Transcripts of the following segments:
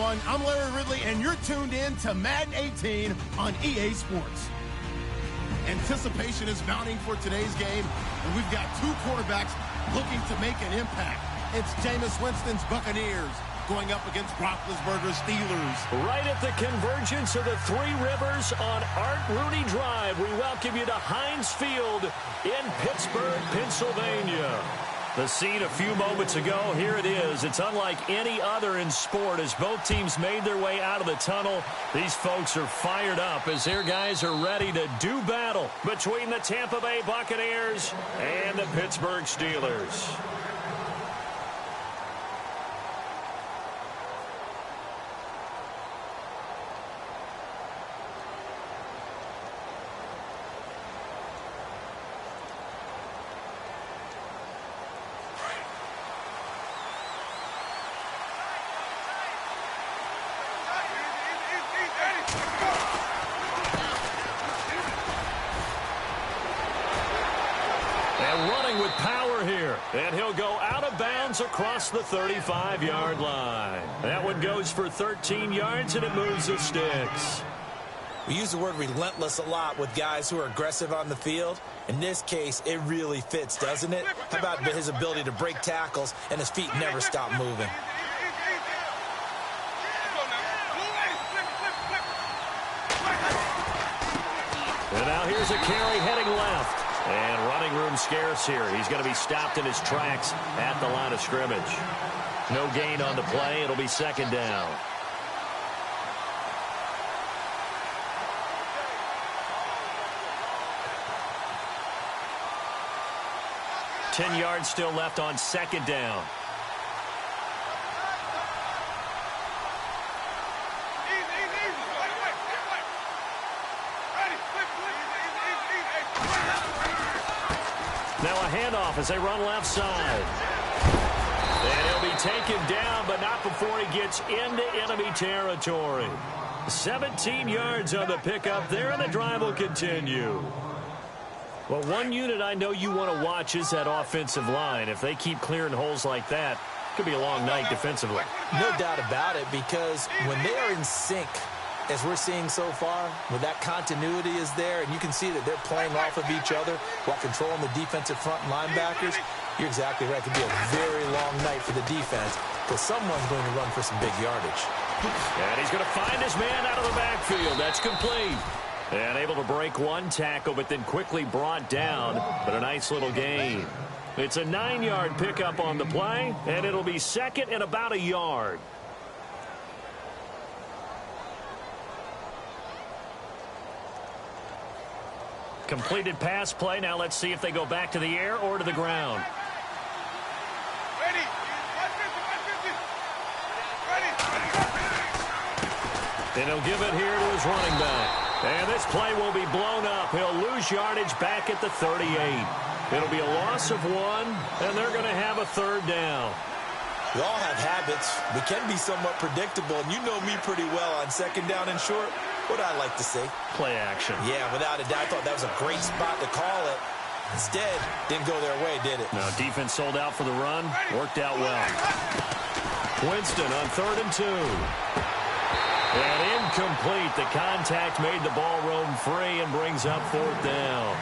everyone. I'm Larry Ridley, and you're tuned in to Madden 18 on EA Sports. Anticipation is mounting for today's game, and we've got two quarterbacks looking to make an impact. It's Jameis Winston's Buccaneers going up against Roethlisberger's Steelers. Right at the convergence of the Three Rivers on Art Rooney Drive, we welcome you to Heinz Field in Pittsburgh, Pennsylvania. The scene a few moments ago, here it is. It's unlike any other in sport as both teams made their way out of the tunnel. These folks are fired up as their guys are ready to do battle between the Tampa Bay Buccaneers and the Pittsburgh Steelers. And he'll go out of bounds across the 35-yard line. That one goes for 13 yards, and it moves the sticks. We use the word relentless a lot with guys who are aggressive on the field. In this case, it really fits, doesn't it? How about his ability to break tackles and his feet never stop moving? And now here's a carry heading left. And running room scarce here. He's going to be stopped in his tracks at the line of scrimmage. No gain on the play. It'll be second down. Ten yards still left on second down. Now a handoff as they run left side. And he'll be taken down, but not before he gets into enemy territory. 17 yards on the pickup there, and the drive will continue. Well, one unit I know you want to watch is that offensive line. If they keep clearing holes like that, it could be a long night defensively. No doubt about it, because when they are in sync, as we're seeing so far, when that continuity is there, and you can see that they're playing off of each other while controlling the defensive front linebackers, you're exactly right. It could be a very long night for the defense because someone's going to run for some big yardage. And he's going to find his man out of the backfield. That's complete. And able to break one tackle, but then quickly brought down. But a nice little gain. It's a 9-yard pickup on the play, and it'll be second and about a yard. Completed pass play. Now let's see if they go back to the air or to the ground. And he'll give it here to his running back. And this play will be blown up. He'll lose yardage back at the 38. It'll be a loss of one, and they're going to have a third down. We all have habits. We can be somewhat predictable, and you know me pretty well on second down and short. What I like to say? Play action. Yeah, without a doubt. I thought that was a great spot to call it. Instead, didn't go their way, did it? No, defense sold out for the run. Worked out well. Winston on 3rd and 2. And incomplete. The contact made the ball roam free and brings up 4th down.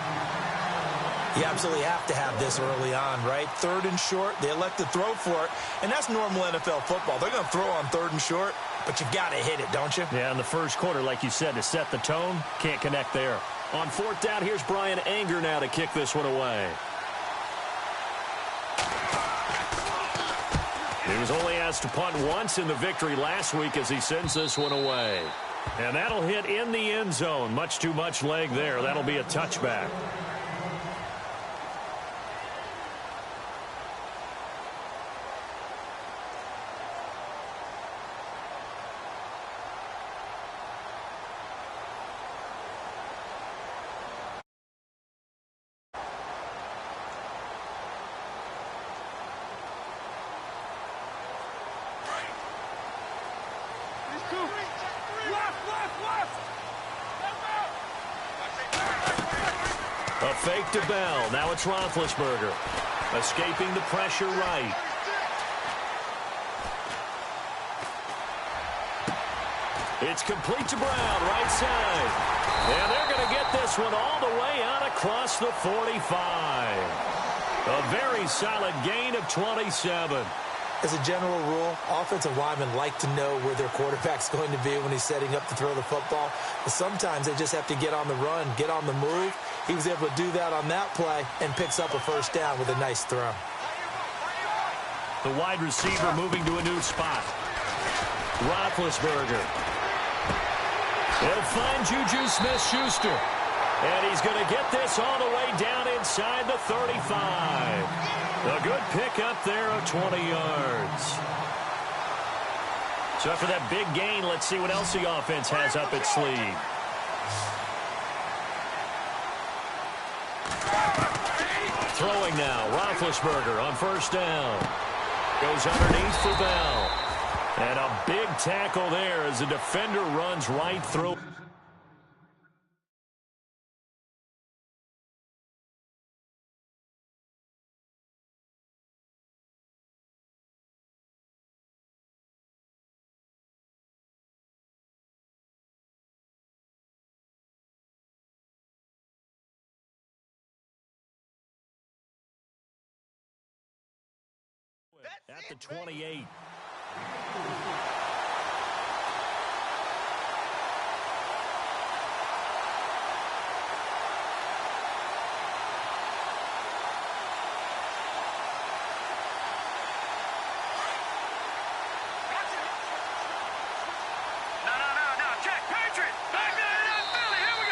You absolutely have to have this early on, right? 3rd and short, they elect to throw for it, and that's normal NFL football. They're going to throw on 3rd and short, but you've got to hit it, don't you? Yeah, in the first quarter, like you said, to set the tone, can't connect there. On 4th down, here's Brian Anger now to kick this one away. He was only asked to punt once in the victory last week as he sends this one away. And that'll hit in the end zone. Much too much leg there. That'll be a touchback. A fake to Bell. Now it's Roethlisberger. Escaping the pressure right. It's complete to Brown, right side. And they're going to get this one all the way out across the 45. A very solid gain of 27. As a general rule, offensive linemen like to know where their quarterback's going to be when he's setting up to throw the football. But sometimes they just have to get on the run, get on the move. He was able to do that on that play and picks up a first down with a nice throw. The wide receiver moving to a new spot. Roethlisberger. He'll find Juju Smith-Schuster. And he's going to get this all the way down inside the 35. A good pickup there of 20 yards. So after that big gain, let's see what else the offense has up its sleeve. Throwing now, Roethlisberger on first down. Goes underneath for Bell. And a big tackle there as the defender runs right through. At the 28.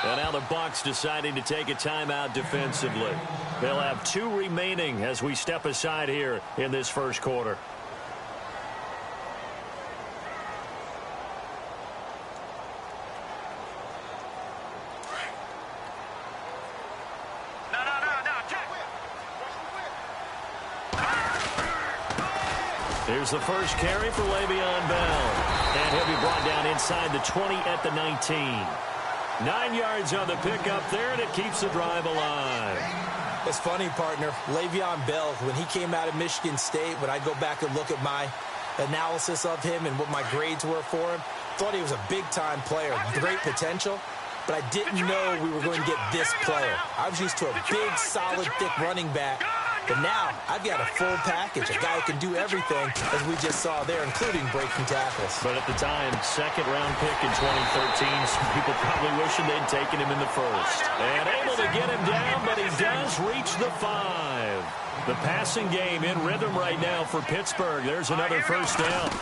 And now the Bucs deciding to take a timeout defensively. They'll have 2 remaining as we step aside here in this first quarter. Here's the first carry for Le'Veon Bell. And he'll be brought down inside the 20 at the 19. 9 yards on the pickup there, and it keeps the drive alive. It's funny, partner. Le'Veon Bell, when he came out of Michigan State, when I go back and look at my analysis of him and what my grades were for him, thought he was a big-time player, great potential, but I didn't know we were going to get this player. I was used to a big, solid, thick running back. But now, I've got a full package, a guy who can do everything, as we just saw there, including breaking tackles. But at the time, second-round pick in 2013, some people probably wishing they'd taken him in the first. And able to get him down, but he does reach the 5. The passing game in rhythm right now for Pittsburgh. There's another first down.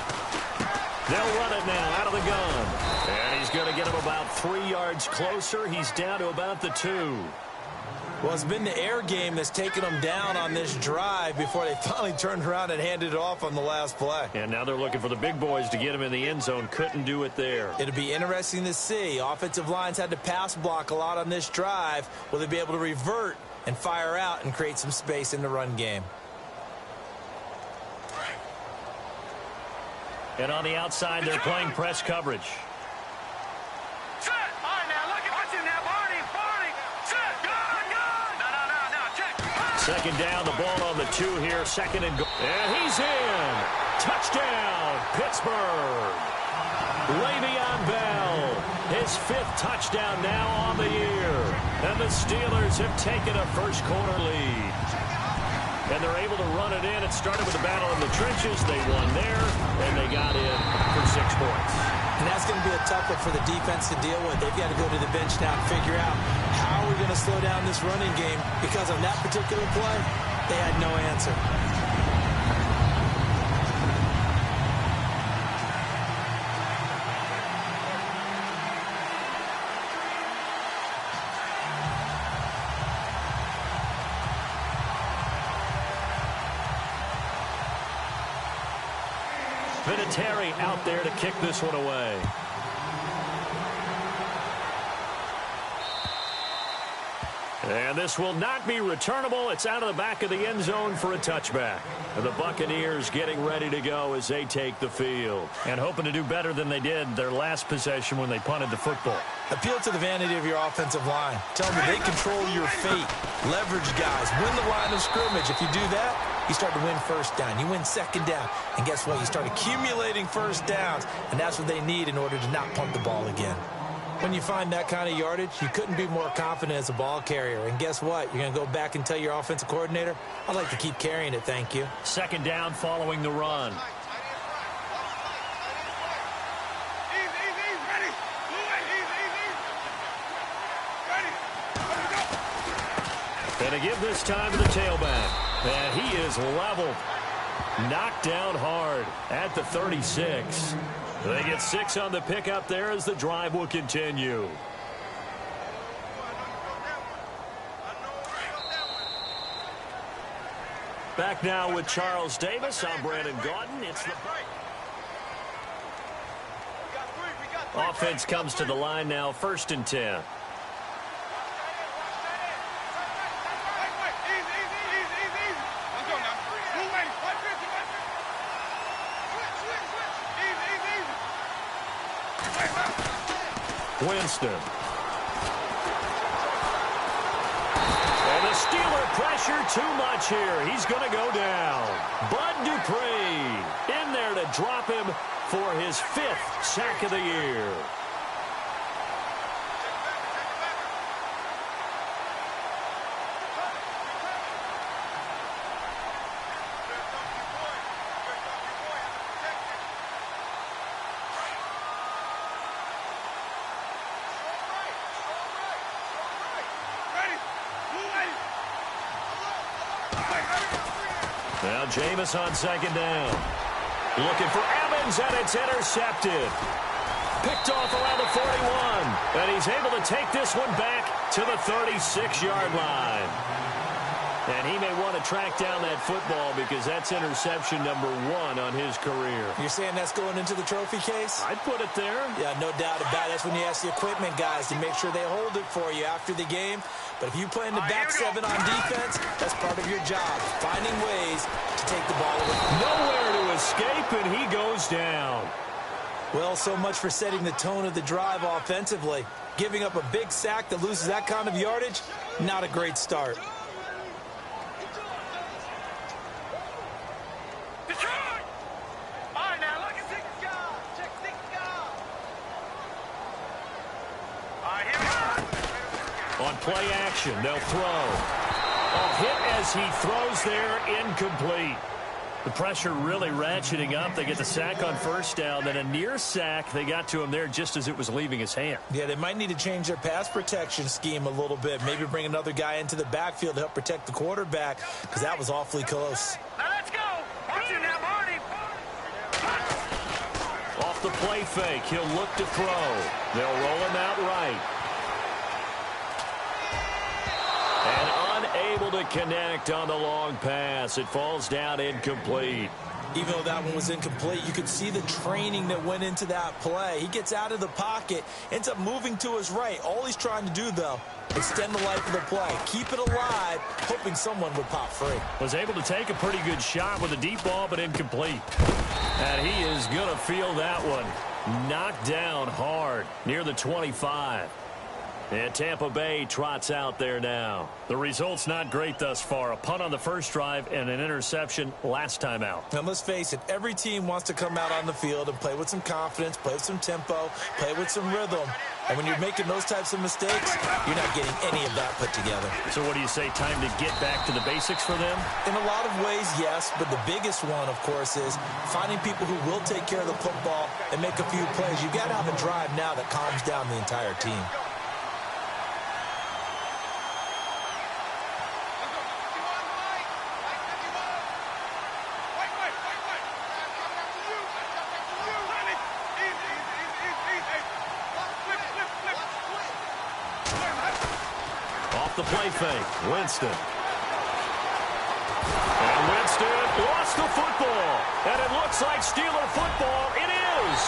They'll run it now out of the gun. And he's going to get him about 3 yards closer. He's down to about the 2. Well, it's been the air game that's taken them down on this drive before they finally turned around and handed it off on the last play. And now they're looking for the big boys to get him in the end zone. Couldn't do it there. It'll be interesting to see. Offensive lines had to pass block a lot on this drive. Will they be able to revert and fire out and create some space in the run game? And on the outside, they're playing press coverage. Second down, the ball on the 2 here, second and goal. And he's in. Touchdown, Pittsburgh. Le'Veon Bell, his 5th touchdown now on the year. And the Steelers have taken a first-quarter lead. And they're able to run it in. It started with a battle in the trenches. They won there, and they got in for 6 points. And that's going to be a tough one for the defense to deal with. They've got to go to the bench now and figure out how we're going to slow down this running game, because on that particular play, they had no answer. Vinatieri out there to kick this one away. And this will not be returnable. It's out of the back of the end zone for a touchback. And the Buccaneers getting ready to go as they take the field. And hoping to do better than they did their last possession when they punted the football. Appeal to the vanity of your offensive line. Tell them they control your fate. Leverage guys. Win the line of scrimmage. If you do that, you start to win first down. You win second down. And guess what? You start accumulating first downs. And that's what they need in order to not punt the ball again. When you find that kind of yardage, you couldn't be more confident as a ball carrier. And guess what? You're going to go back and tell your offensive coordinator, I'd like to keep carrying it, thank you. Second down following the run. And to give this time to the tailback. And he is leveled. Knocked down hard at the 36. They get 6 on the pickup there as the drive will continue. Back now with Charles Davis. I'm Brandon Gaudin. It's the offense comes to the line now, 1st and 10. Winston. And the Steeler pressure too much here. He's going to go down. Bud Dupree in there to drop him for his 5th sack of the year. Now Jameis on 2nd down. Looking for Evans, and it's intercepted. Picked off around the 41. And he's able to take this one back to the 36-yard line. And he may want to track down that football because that's interception number 1 on his career. You're saying that's going into the trophy case? I'd put it there. Yeah, no doubt about it. That's when you ask the equipment guys to make sure they hold it for you after the game. But if you play in the back 7 on defense, that's part of your job, finding ways to take the ball away. Nowhere to escape, and he goes down. Well, so much for setting the tone of the drive offensively. Giving up a big sack that loses that kind of yardage, not a great start. On play action, they'll throw. A hit as he throws there, incomplete. The pressure really ratcheting up. They get the sack on 1st down, then a near sack. They got to him there just as it was leaving his hand. Yeah, they might need to change their pass protection scheme a little bit. Maybe bring another guy into the backfield to help protect the quarterback, because that was awfully close. Now let's go. Watch it now, Marty. Off the play fake, he'll look to throw. They'll roll him out right. And unable to connect on the long pass. It falls down incomplete. Even though that one was incomplete, you could see the training that went into that play. He gets out of the pocket, ends up moving to his right. All he's trying to do, though, extend the life of the play. Keep it alive, hoping someone would pop free. Was able to take a pretty good shot with a deep ball, but incomplete. And he is going to feel that one. Knocked down hard near the 25. And Tampa Bay trots out there now. The result's not great thus far. A punt on the first drive and an interception last time out. And let's face it, every team wants to come out on the field and play with some confidence, play with some tempo, play with some rhythm. And when you're making those types of mistakes, you're not getting any of that put together. So what do you say, time to get back to the basics for them? In a lot of ways, yes, but the biggest one, of course, is finding people who will take care of the football and make a few plays. You've got to have a drive now that calms down the entire team. The play fake, Winston. And Winston lost the football. And it looks like Steeler football. It is.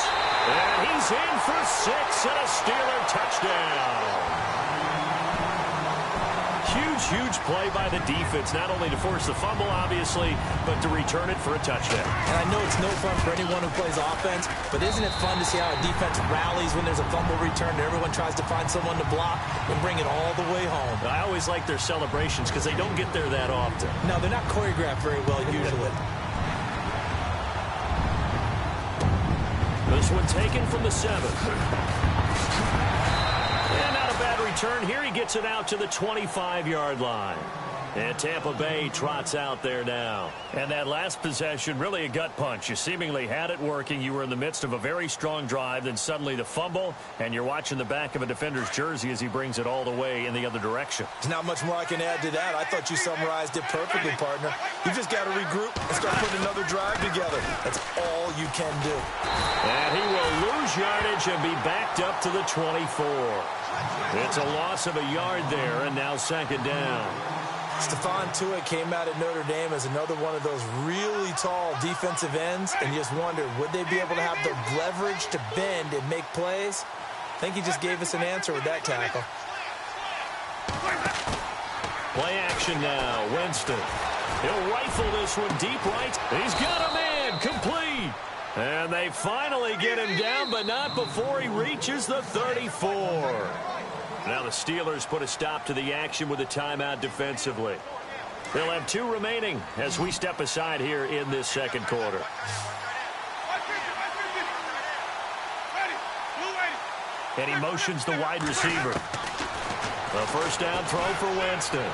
And he's in for 6 and a Steeler touchdown. Huge play by the defense, not only to force the fumble, obviously, but to return it for a touchdown. And I know it's no fun for anyone who plays offense, but isn't it fun to see how a defense rallies when there's a fumble return and everyone tries to find someone to block and bring it all the way home? I always like their celebrations because they don't get there that often. No, they're not choreographed very well usually. This one taken from the 7. And not a bad return here. He gets it out to the 25-yard line. And Tampa Bay trots out there now. And that last possession, really a gut punch. You seemingly had it working. You were in the midst of a very strong drive. Then suddenly the fumble, and you're watching the back of a defender's jersey as he brings it all the way in the other direction. There's not much more I can add to that. I thought you summarized it perfectly, partner. You just got to regroup and start putting another drive together. That's all you can do. And he will lose yardage and be backed up to the 24. It's a loss of a yard there, and now second down. Stephon Tuitt came out at Notre Dame as another one of those really tall defensive ends, and you just wondered, would they be able to have the leverage to bend and make plays? I think he just gave us an answer with that tackle. Play action now. Winston. He'll rifle this one deep right. He's got a man. Complete. And they finally get him down, but not before he reaches the 34. Now the Steelers put a stop to the action with a timeout defensively. They'll have 2 remaining as we step aside here in this second quarter. And he motions the wide receiver. A first down throw for Winston.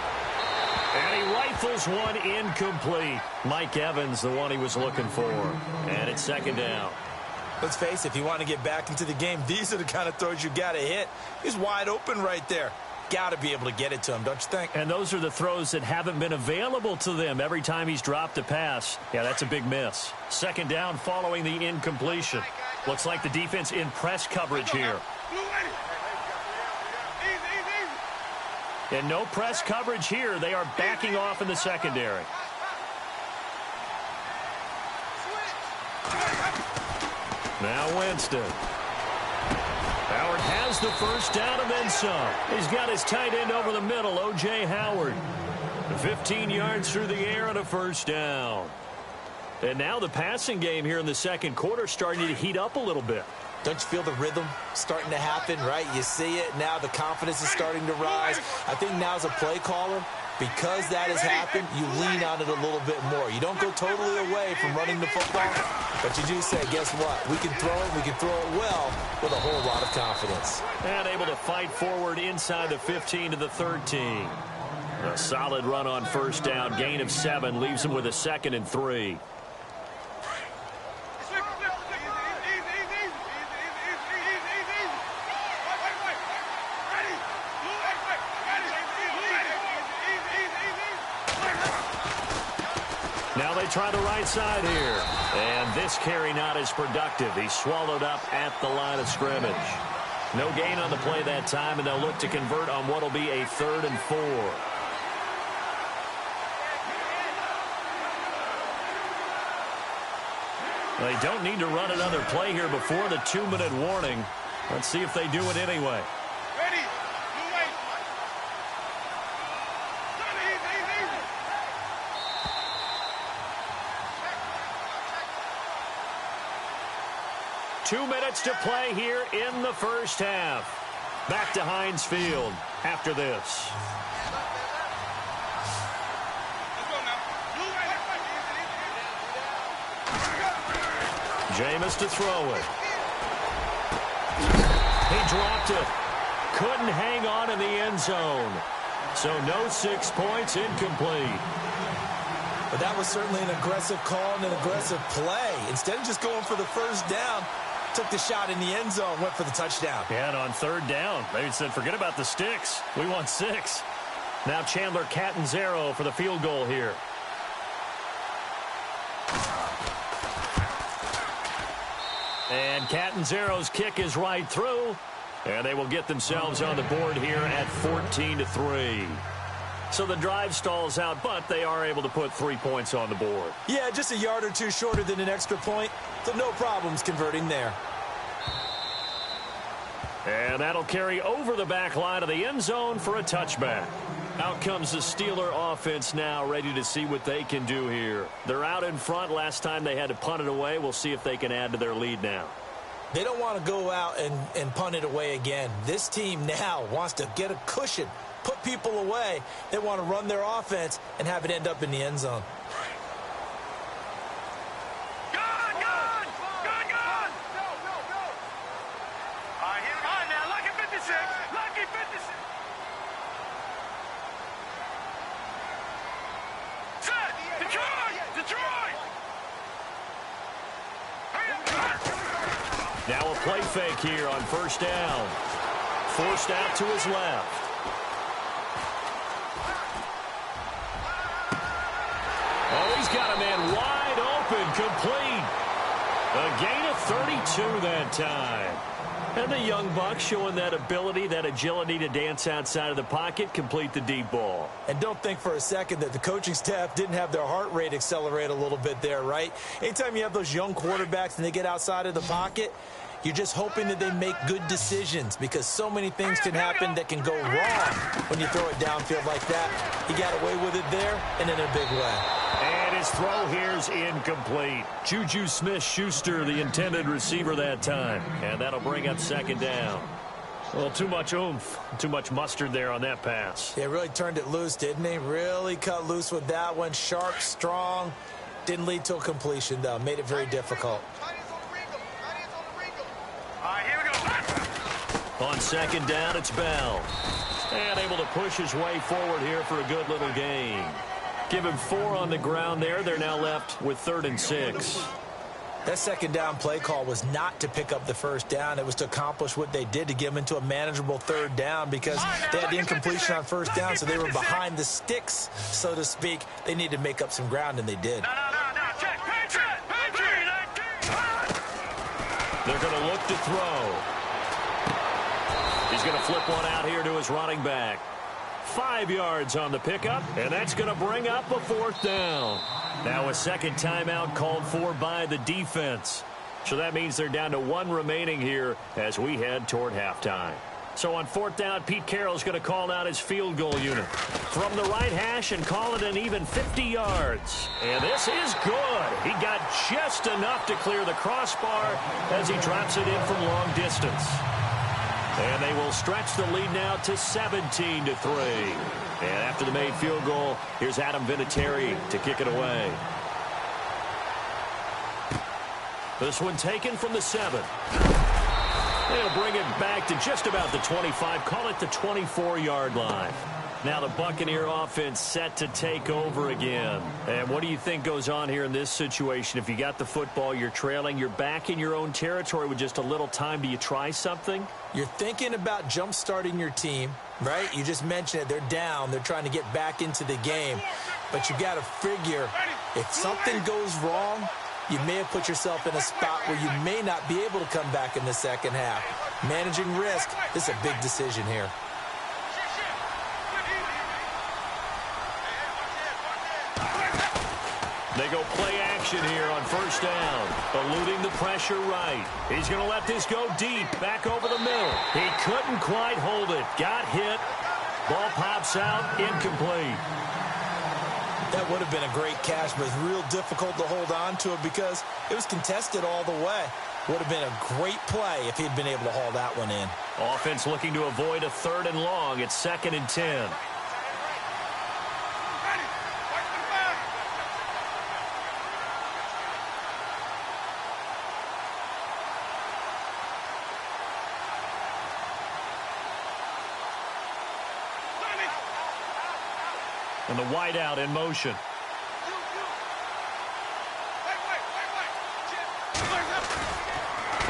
And he rifles one incomplete. Mike Evans, the one he was looking for. And it's second down. Let's face it, if you want to get back into the game, these are the kind of throws you got to hit. He's wide open right there. Got to be able to get it to him, don't you think? And those are the throws that haven't been available to them every time he's dropped a pass. Yeah, that's a big miss. Second down following the incompletion. Looks like the defense in press coverage here. And no press coverage here. They are backing off in the secondary. Now Winston. Howard has the first down and then some. He's got his tight end over the middle, O.J. Howard. 15 yards through the air and a first down. And now the passing game here in the second quarter starting to heat up a little bit. Don't you feel the rhythm starting to happen, right? You see it now. The confidence is starting to rise. I think now as a play caller, because that has happened, you lean on it a little bit more. You don't go totally away from running the football, but you do say, guess what? We can throw it. We can throw it well with a whole lot of confidence. And able to fight forward inside the 15 to the 13. A solid run on first down. Gain of 7 leaves him with a 2nd and 3. Now they try the right side here. And this carry not as productive. He's swallowed up at the line of scrimmage. No gain on the play that time, and they'll look to convert on what will be a 3rd and 4. They don't need to run another play here before the 2-minute warning. Let's see if they do it anyway. Ready. 2 minutes to play here in the first half. Back to Heinz Field after this. Jameis to throw it. He dropped it. Couldn't hang on in the end zone. So no 6 points, incomplete. But that was certainly an aggressive call and an aggressive play. Instead of just going for the first down, took the shot in the end zone, went for the touchdown. Yeah, and on 3rd down, they said, forget about the sticks. We want 6. Now Chandler Catanzaro for the field goal here. And Catanzaro's kick is right through. And they will get themselves on the board here at 14-3. So the drive stalls out, but they are able to put 3 points on the board. Yeah, just a yard or two shorter than an extra point. So no problems converting there. And that'll carry over the back line of the end zone for a touchback. Out comes the Steeler offense now, ready to see what they can do here. They're out in front. Last time they had to punt it away. We'll see if they can add to their lead now. They don't want to go out and punt it away again. This team now wants to get a cushion, put people away. They want to run their offense and have it end up in the end zone. Now a play fake here on first down. Forced out to his left. Oh, he's got a man wide open, complete. A gain of 32 that time. And the young buck showing that ability, that agility to dance outside of the pocket, complete the deep ball. And don't think for a second that the coaching staff didn't have their heart rate accelerate a little bit there, right? Anytime you have those young quarterbacks and they get outside of the pocket, you're just hoping that they make good decisions because so many things can happen that can go wrong when you throw it downfield like that. He got away with it there and in a big way. And his throw here's incomplete. Juju Smith-Schuster, the intended receiver that time. And that'll bring up second down. Well, too much oomph, too much mustard there on that pass. Yeah, really turned it loose, didn't he? Really cut loose with that one. Sharp, strong. Didn't lead to a completion, though. Made it very difficult. On second down, it's Bell. And able to push his way forward here for a good little gain. Give him 4 on the ground there. They're now left with 3rd and 6. That second down play call was not to pick up the first down. It was to accomplish what they did to get them into a manageable 3rd down because they had the incompletion on first down, so they were behind the sticks, so to speak. They needed to make up some ground, and they did. They're going to look to throw. He's going to flip one out here to his running back. 5 yards on the pickup, and that's going to bring up a 4th down. Now a second timeout called for by the defense. So that means they're down to 1 remaining here as we head toward halftime. So on 4th down, Pete Carroll's going to call out his field goal unit from the right hash and call it an even 50 yards. And this is good. He got just enough to clear the crossbar as he drops it in from long distance. And they will stretch the lead now to 17-3. And after the made field goal, here's Adam Vinatieri to kick it away. This one taken from the 7. They'll bring it back to just about the 25. Call it the 24-yard line. Now the Buccaneer offense set to take over again. And what do you think goes on here in this situation? If you got the football, you're trailing, you're back in your own territory with just a little time. Do you try something? You're thinking about jump-starting your team, right? You just mentioned it. They're down. They're trying to get back into the game. But you got to figure if something goes wrong, you may have put yourself in a spot where you may not be able to come back in the second half. Managing risk, this is a big decision here. They go play action here on first down. Eluding the pressure right. He's going to let this go deep. Back over the middle. He couldn't quite hold it. Got hit. Ball pops out. Incomplete. That would have been a great catch, but it's real difficult to hold on to it because it was contested all the way. Would have been a great play if he'd been able to haul that one in. Offense looking to avoid a 3rd and long. It's 2nd and 10. And the wideout in motion.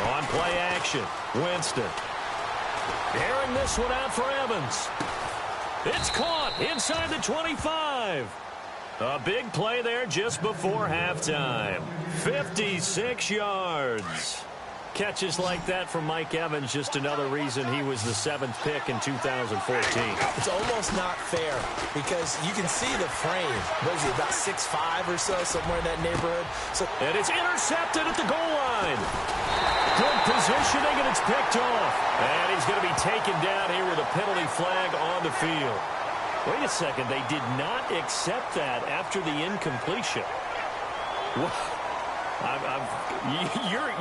On play action, Winston. Airing this one out for Evans. It's caught inside the 25. A big play there just before halftime. 56 yards. Catches like that from Mike Evans, just another reason he was the 7th pick in 2014. It's almost not fair because you can see the frame. What is he, about 6'5" or so, somewhere in that neighborhood? And it's intercepted at the goal line. Good positioning, and it's picked off. And he's going to be taken down here with a penalty flag on the field. Wait a second. They did not accept that after the incompletion.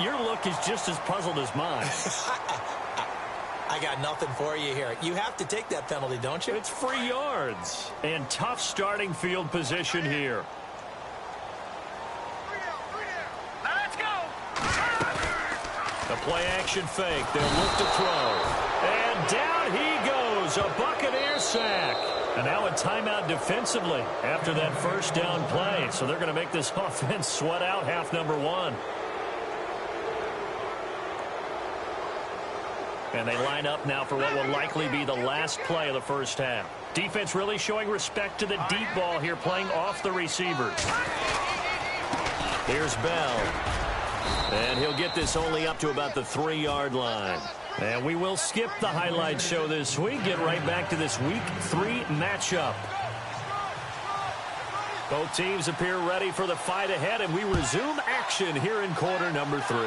Your look is just as puzzled as mine. I got nothing for you here. You have to take that penalty, don't you? It's free yards. And tough starting field position here. Let's go. A play-action fake. They'll look to throw. And down he goes. A Buccaneer sack. And now a timeout defensively after that first down play. So they're going to make this offense sweat out half number one. And they line up now for what will likely be the last play of the first half. Defense really showing respect to the deep ball here, playing off the receivers. Here's Bell. And he'll get this only up to about the 3-yard line. And we will skip the highlight show this week. Get right back to this Week 3 matchup. Both teams appear ready for the fight ahead, and we resume action here in quarter number 3.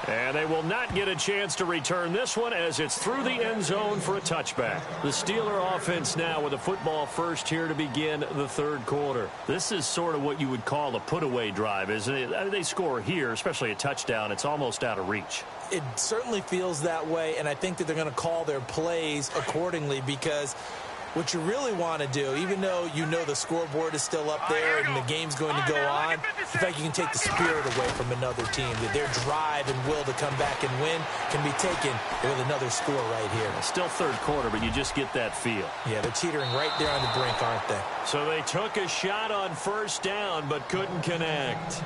And they will not get a chance to return this one as it's through the end zone for a touchback. The Steeler offense now with a football first here to begin the third quarter. This is sort of what you would call a put-away drive, isn't it? They score here, especially a touchdown. It's almost out of reach. It certainly feels that way, and I think that they're going to call their plays accordingly because what you really want to do, even though you know the scoreboard is still up there and the game's going to go on, in fact, you can take the spirit away from another team. That their drive and will to come back and win can be taken with another score right here. Still third quarter, but you just get that feel. Yeah, they're teetering right there on the brink, aren't they? So they took a shot on first down, but couldn't connect.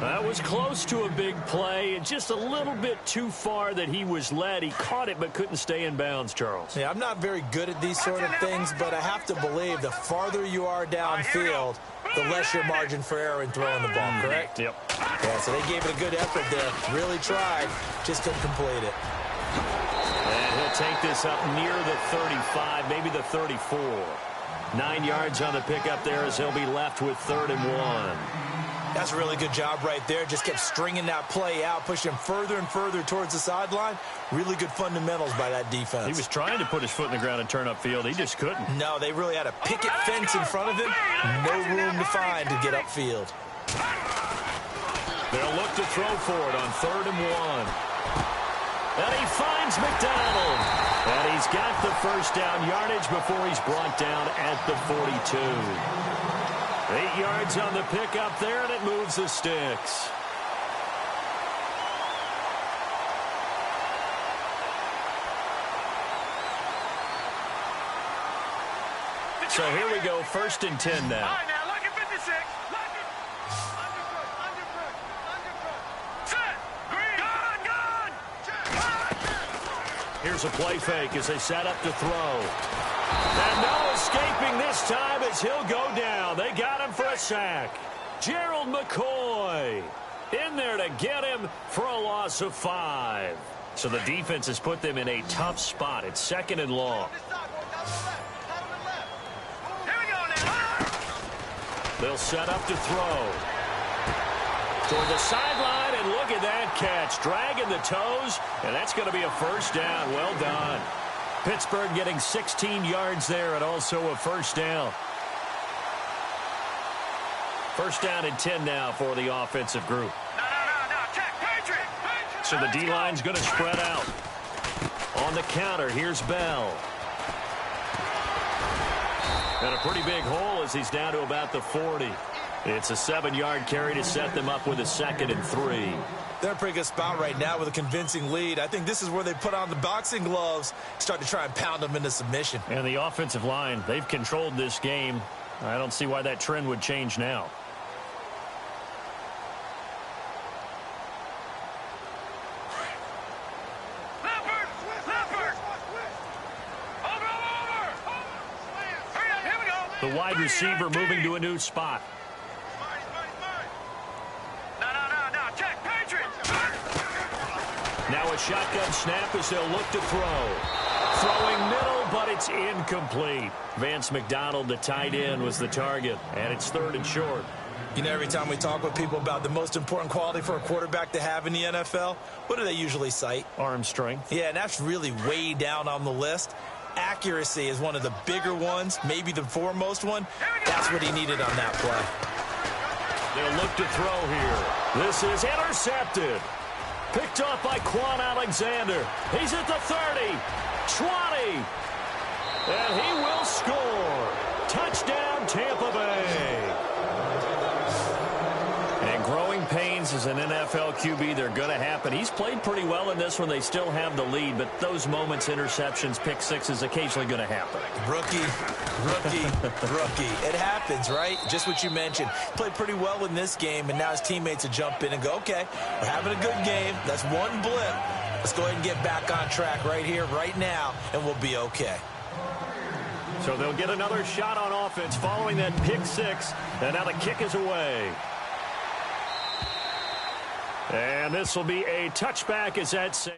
That was close to a big play, and just a little bit too far that he was led. He caught it but couldn't stay in bounds, Charles. Yeah, I'm not very good at these sort of things, but I have to believe the farther you are downfield, the less your margin for error in throwing the ball, correct? Yep. Yeah, so they gave it a good effort there. Really tried, just couldn't complete it. And he'll take this up near the 35, maybe the 34. 9 yards on the pickup there as he'll be left with 3rd and 1. That's a really good job right there. Just kept stringing that play out, pushing him further and further towards the sideline. Really good fundamentals by that defense. He was trying to put his foot in the ground and turn upfield. He just couldn't. No, they really had a picket fence in front of him. No room to find to get upfield. They'll look to throw for it on 3rd and 1. And he finds McDonald. And he's got the first down yardage before he's brought down at the 42. 8 yards on the pickup there, and it moves the sticks. So here we go, 1st and 10 now. All right, now, look at 56. Set. Green. Gun. Here's a play fake as they set up to throw. And no escaping this time as he'll go down. They got him for a sack. Gerald McCoy in there to get him for a loss of 5. So the defense has put them in a tough spot. It's 2nd and long. Here we go now. They'll set up to throw. Toward the sideline, and look at that catch. Dragging the toes, and that's going to be a first down. Well done. Pittsburgh getting 16 yards there and also a first down. First down and 10 now for the offensive group. No. Check. Patriot. So the D-line's going to spread out. On the counter, here's Bell. And a pretty big hole as he's down to about the 40. It's a 7-yard carry to set them up with a 2nd and 3. They're in a pretty good spot right now with a convincing lead. I think this is where they put on the boxing gloves, start to try and pound them into submission. And the offensive line, they've controlled this game. I don't see why that trend would change now. Leopard. Over. Here we go. The wide receiver moving to a new spot. No. Check. Patriot. Now a shotgun snap as they'll look to throw. Throwing middle, but it's incomplete. Vance McDonald, the tight end, was the target, and it's 3rd and short. You know, every time we talk with people about the most important quality for a quarterback to have in the NFL, what do they usually cite? Arm strength. Yeah, and that's really way down on the list. accuracy is one of the bigger ones, maybe the foremost one. That's what he needed on that play. They'll look to throw here. This is intercepted. Picked off by Quan Alexander. He's at the 30, 20, and he will score. Touchdown, Tampa Bay. And growing pains as an NFL QB, they're going to happen. He's played pretty well in this one. They still have the lead, but those moments, interceptions, pick sixes, occasionally going to happen. Rookie. It happens, right? Just what you mentioned. Played pretty well in this game, and now his teammates will jump in and go, okay, we're having a good game. That's one blip. Let's go ahead and get back on track right here, right now, and we'll be okay. So they'll get another shot on offense following that pick six, and now the kick is away. And this will be a touchback as that saves.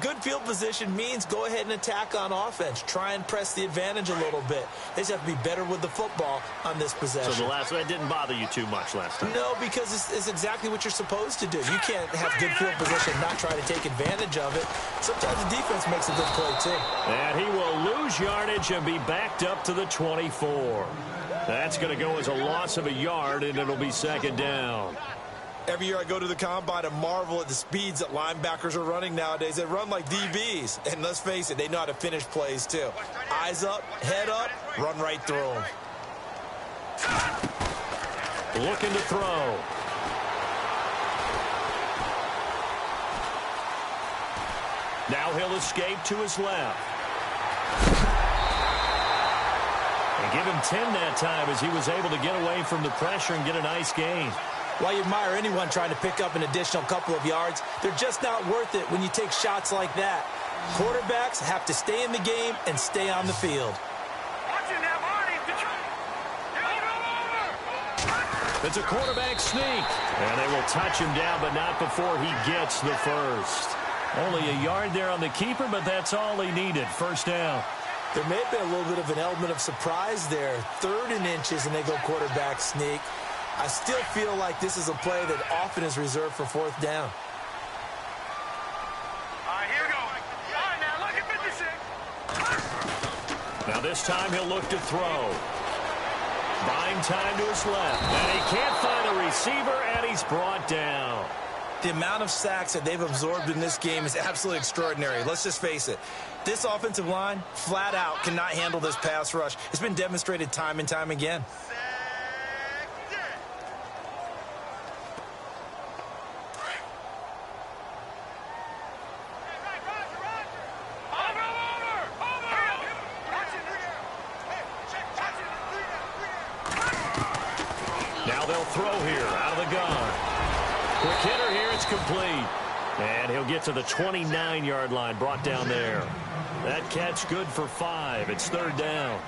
Good field position means go ahead and attack on offense. Try and press the advantage a little bit. They just have to be better with the football on this possession. So the last one didn't bother you too much last time? No, because it's exactly what you're supposed to do. You can't have good field position and not try to take advantage of it. Sometimes the defense makes a good play, too. And he will lose yardage and be backed up to the 24. That's going to go as a loss of a yard, and it'll be second down. Every year I go to the combine and marvel at the speeds that linebackers are running nowadays. They run like DBs. And let's face it, they know how to finish plays, too. Eyes up, head up, run right through them. Looking to throw. Now he'll escape to his left. And give him 10 that time as he was able to get away from the pressure and get a nice gain. While you admire anyone trying to pick up an additional couple of yards, they're just not worth it when you take shots like that. Quarterbacks have to stay in the game and stay on the field. It's a quarterback sneak. And they will touch him down, but not before he gets the first. Only a yard there on the keeper, but that's all he needed. First down. There may have been a little bit of an element of surprise there. 3rd and inches, and they go quarterback sneak. I still feel like this is a play that often is reserved for 4th down. All right, here we go. All right, now look at 56. Now this time he'll look to throw. Buying time to his left. And he can't find a receiver, and he's brought down. The amount of sacks that they've absorbed in this game is absolutely extraordinary. Let's just face it. This offensive line, flat out, cannot handle this pass rush. It's been demonstrated time and time again. Now they'll throw here out of the gun. Quick hitter here, it's complete. And he'll get to the 29-yard line, brought down there. That catch good for 5. It's 3rd down.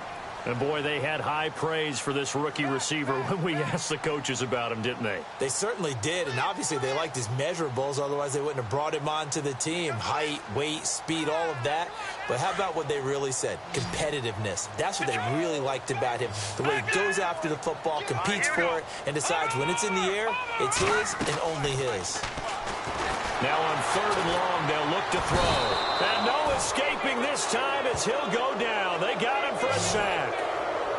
And, boy, they had high praise for this rookie receiver when we asked the coaches about him, didn't they? They certainly did, and obviously they liked his measurables. Otherwise, they wouldn't have brought him onto the team. Height, weight, speed, all of that. But how about what they really said? Competitiveness. That's what they really liked about him. The way he goes after the football, competes for it, and decides when it's in the air, it's his and only his. Now on 3rd and long, they'll look to throw. And no escaping this time as he'll go down. They got him for a sack.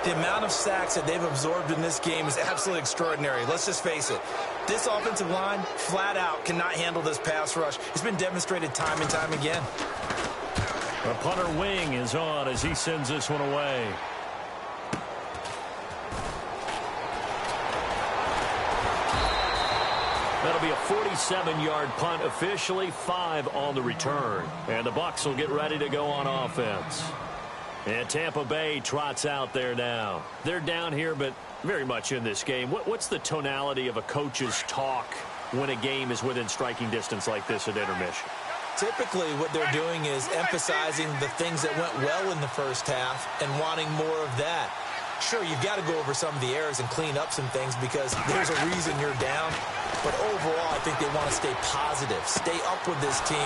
The amount of sacks that they've absorbed in this game is absolutely extraordinary. Let's just face it. This offensive line, flat out, cannot handle this pass rush. It's been demonstrated time and time again. The punter wing is on as he sends this one away. That'll be a 47-yard punt, officially 5 on the return. And the Bucs will get ready to go on offense. And Tampa Bay trots out there now. They're down here, but very much in this game. What's the tonality of a coach's talk when a game is within striking distance like this at intermission? Typically, what they're doing is emphasizing the things that went well in the first half and wanting more of that. Sure, you've got to go over some of the errors and clean up some things because there's a reason you're down. But overall, I think they want to stay positive, stay up with this team.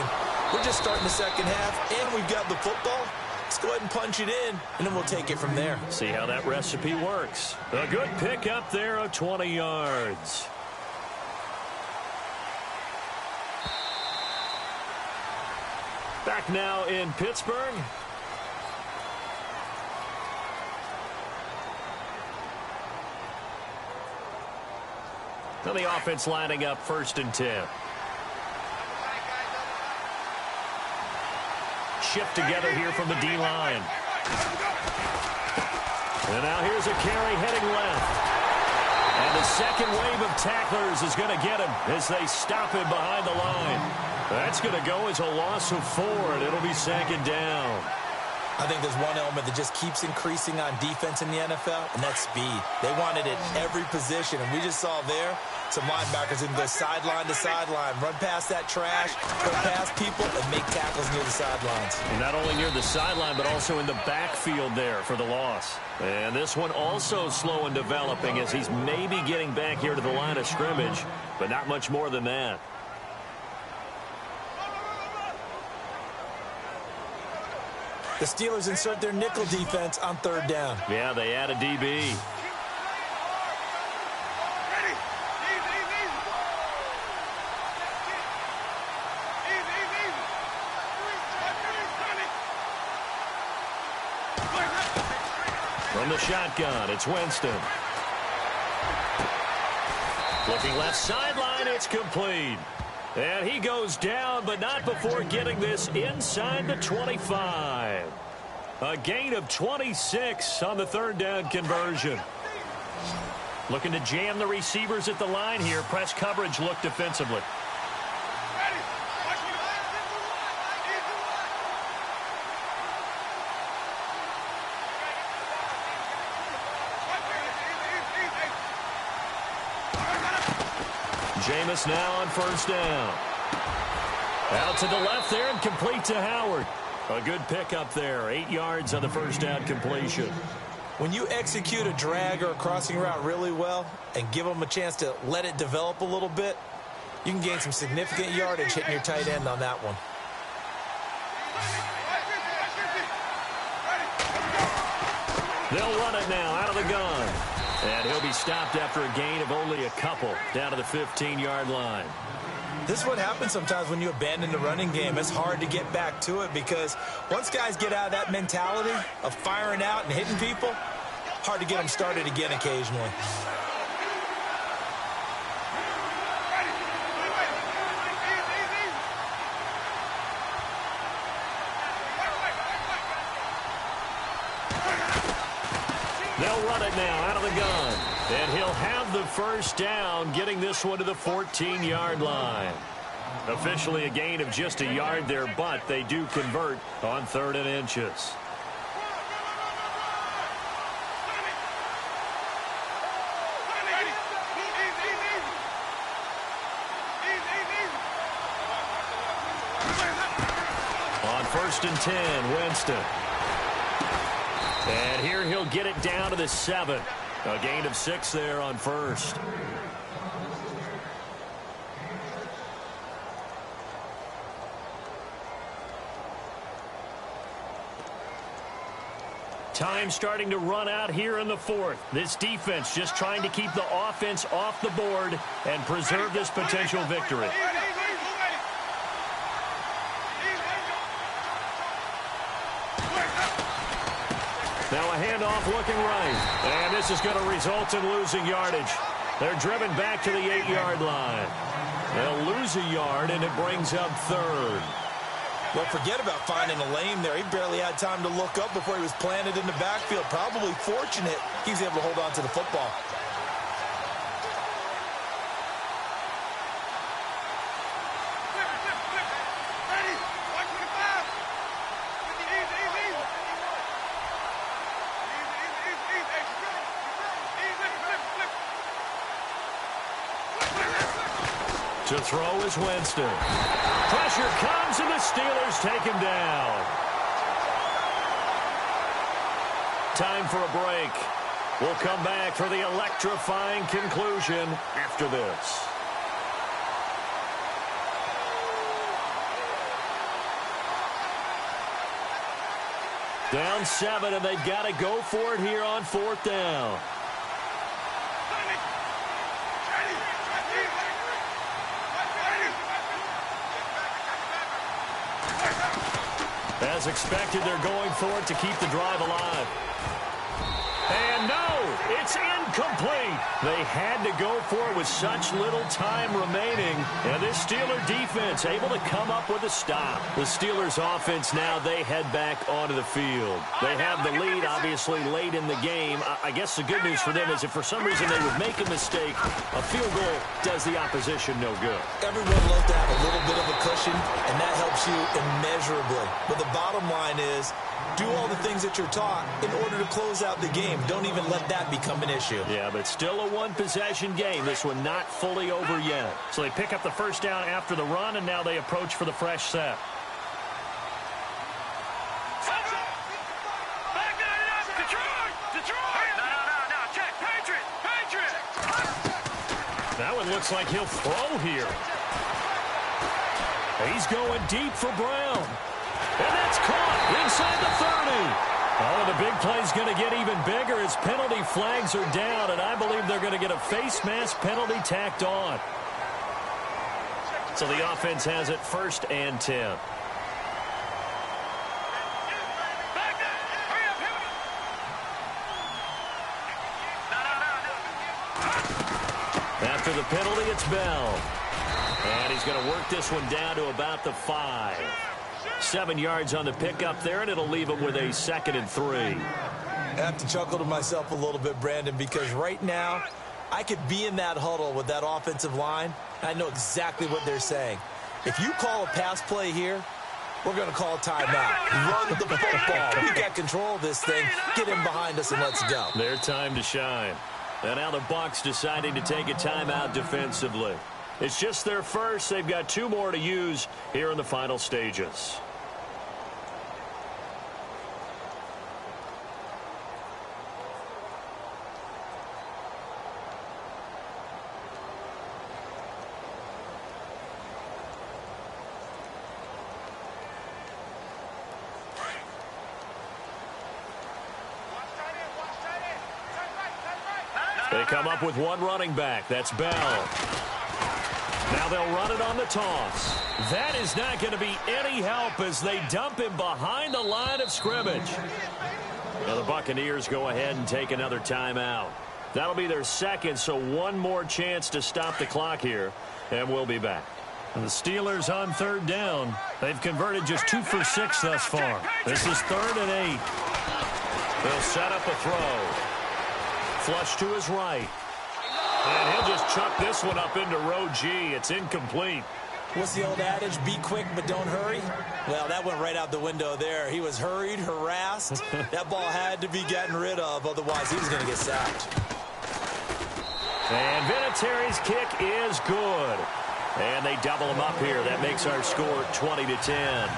We're just starting the second half, and we've got the football. Let's go ahead and punch it in, and then we'll take it from there. See how that recipe works. A good pick up there of 20 yards. Back now in Pittsburgh. Now the offense lining up 1st and 10. Shift together here from the D-line. And now here's a carry heading left. And the second wave of tacklers is going to get him as they stop him behind the line. That's going to go as a loss of 4, and it'll be 2nd down. I think there's one element that just keeps increasing on defense in the NFL, and that's speed. They want it at every position, and we just saw there some linebackers who can go sideline to sideline, run past that trash, go past people, and make tackles near the sidelines. And not only near the sideline, but also in the backfield there for the loss. And this one also slow in developing as he's maybe getting back here to the line of scrimmage, but not much more than that. The Steelers insert their nickel defense on 3rd down. Yeah, they add a DB. From the shotgun, it's Winston. Looking left sideline, it's complete. And he goes down, but not before getting this inside the 25. A gain of 26 on the 3rd down conversion. Looking to jam the receivers at the line here. Press coverage look defensively. Jameis now on 1st down. Out to the left there and complete to Howard. A good pickup there. 8 yards on the 1st down completion. When you execute a drag or a crossing route really well and give them a chance to let it develop a little bit, you can gain some significant yardage hitting your tight end on that one. They'll run it now out of the gun. And he'll be stopped after a gain of only a couple down to the 15-yard line. This is what happens sometimes when you abandon the running game. It's hard to get back to it because once guys get out of that mentality of firing out and hitting people, hard to get them started again occasionally. They'll run it now out of the gun. And he'll have the 1st down, getting this one to the 14-yard line. Officially a gain of just a yard there, but they do convert on 3rd and inches. On 1st and 10, Winston. And here he'll get it down to the 7. A gain of 6 there on 1st. Time starting to run out here in the 4th. This defense just trying to keep the offense off the board and preserve this potential victory. Now a handoff looking right. And this is going to result in losing yardage. They're driven back to the 8-yard line. They'll lose a yard, and it brings up 3rd. Well, forget about finding a lane there. He barely had time to look up before he was planted in the backfield. Probably fortunate he was able to hold on to the football. To throw is Winston. Pressure comes, and the Steelers take him down. Time for a break. We'll come back for the electrifying conclusion after this. Down 7, and they've got to go for it here on 4th down. As expected, they're going for it to keep the drive alive. And no, it's incomplete. They had to go for it with such little time remaining. And this Steeler defense able to come up with a stop. The Steelers offense now, they head back onto the field. They have the lead, obviously, late in the game. I guess the good news for them is if for some reason they would make a mistake, a field goal does the opposition no good. Everyone loves to have a little bit of a cushion, and that helps you immeasurably. But the bottom line is, do all the things that you're taught in order to close out the game. Don't even let that become an issue. Yeah, but still a one-possession game. This one not fully over yet. So they pick up the first down after the run, and now they approach for the fresh set. That one looks like he'll throw here. He's going deep for Brown. And that's caught inside the 30. Oh, and the big play's going to get even bigger as penalty flags are down, and I believe they're going to get a face mask penalty tacked on. So the offense has it 1st and 10. After the penalty, it's Bell. And he's going to work this one down to about the 5. 7 yards on the pickup there, and it'll leave him with a 2nd and 3. I have to chuckle to myself a little bit, Brandon, because right now I could be in that huddle with that offensive line, and I know exactly what they're saying. If you call a pass play here, we're going to call a timeout. Run the football. We got control of this thing. Get him behind us and let's go. Their time to shine. And now the Bucs deciding to take a timeout defensively. It's just their first. They've got 2 more to use here in the final stages. They come up with 1 running back. That's Bell. Now they'll run it on the toss. That is not going to be any help as they dump him behind the line of scrimmage. Now the Buccaneers go ahead and take another timeout. That'll be their 2nd, so 1 more chance to stop the clock here, and we'll be back. And the Steelers on 3rd down. They've converted just 2 for 6 thus far. This is 3rd and 8. They'll set up a throw. Flush to his right. And he'll just chuck this one up into row G. It's incomplete. What's the old adage? Be quick, but don't hurry? Well, that went right out the window there. He was hurried, harassed. That ball had to be gotten rid of, otherwise he was going to get sacked. And Vinatieri's kick is good. And they double him up here. That makes our score 20-10.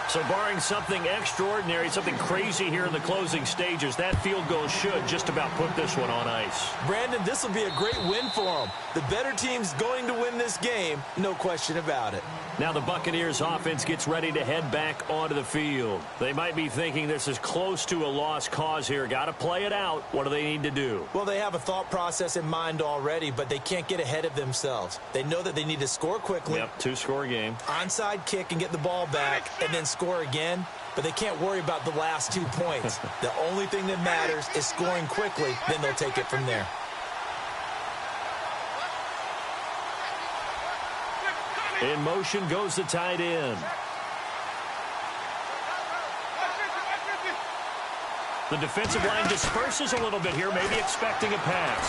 So barring something extraordinary, something crazy here in the closing stages, that field goal should just about put this one on ice. Brandon, this will be a great win for them. The better team's going to win this game, no question about it. Now the Buccaneers offense gets ready to head back onto the field. They might be thinking this is close to a lost cause here. Got to play it out. What do they need to do? Well, they have a thought process in mind already, but they can't get ahead of themselves. They know that they need to score quickly. Yep, 2-score game. Onside kick and get the ball back, and then score again. But they can't worry about the last 2 points. The only thing that matters is scoring quickly. Then they'll take it from there. In motion goes the tight end. The defensive line disperses a little bit here, maybe expecting a pass.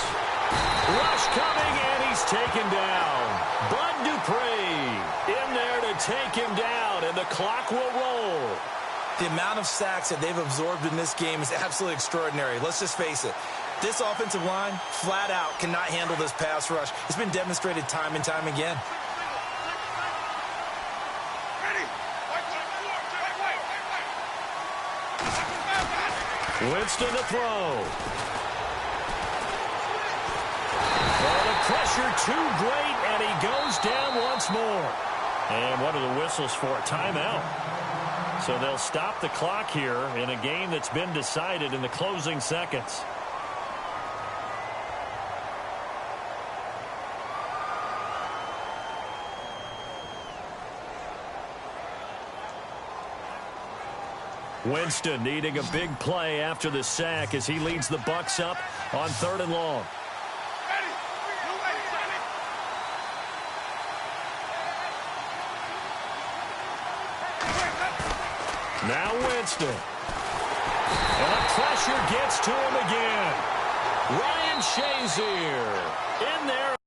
Rush coming, and he's taken down. Bud Dupree in there to take him down, and the clock will roll. The amount of sacks that they've absorbed in this game is absolutely extraordinary. Let's just face it. This offensive line, flat out, cannot handle this pass rush. It's been demonstrated time and time again. Winston to throw. Oh, the pressure too great, and he goes down once more. And what are the whistles for? Timeout. So they'll stop the clock here in a game that's been decided in the closing seconds. Winston needing a big play after the sack as he leads the Bucs up on 3rd and long. Now Winston. And the pressure gets to him again. Ryan Shazier in there.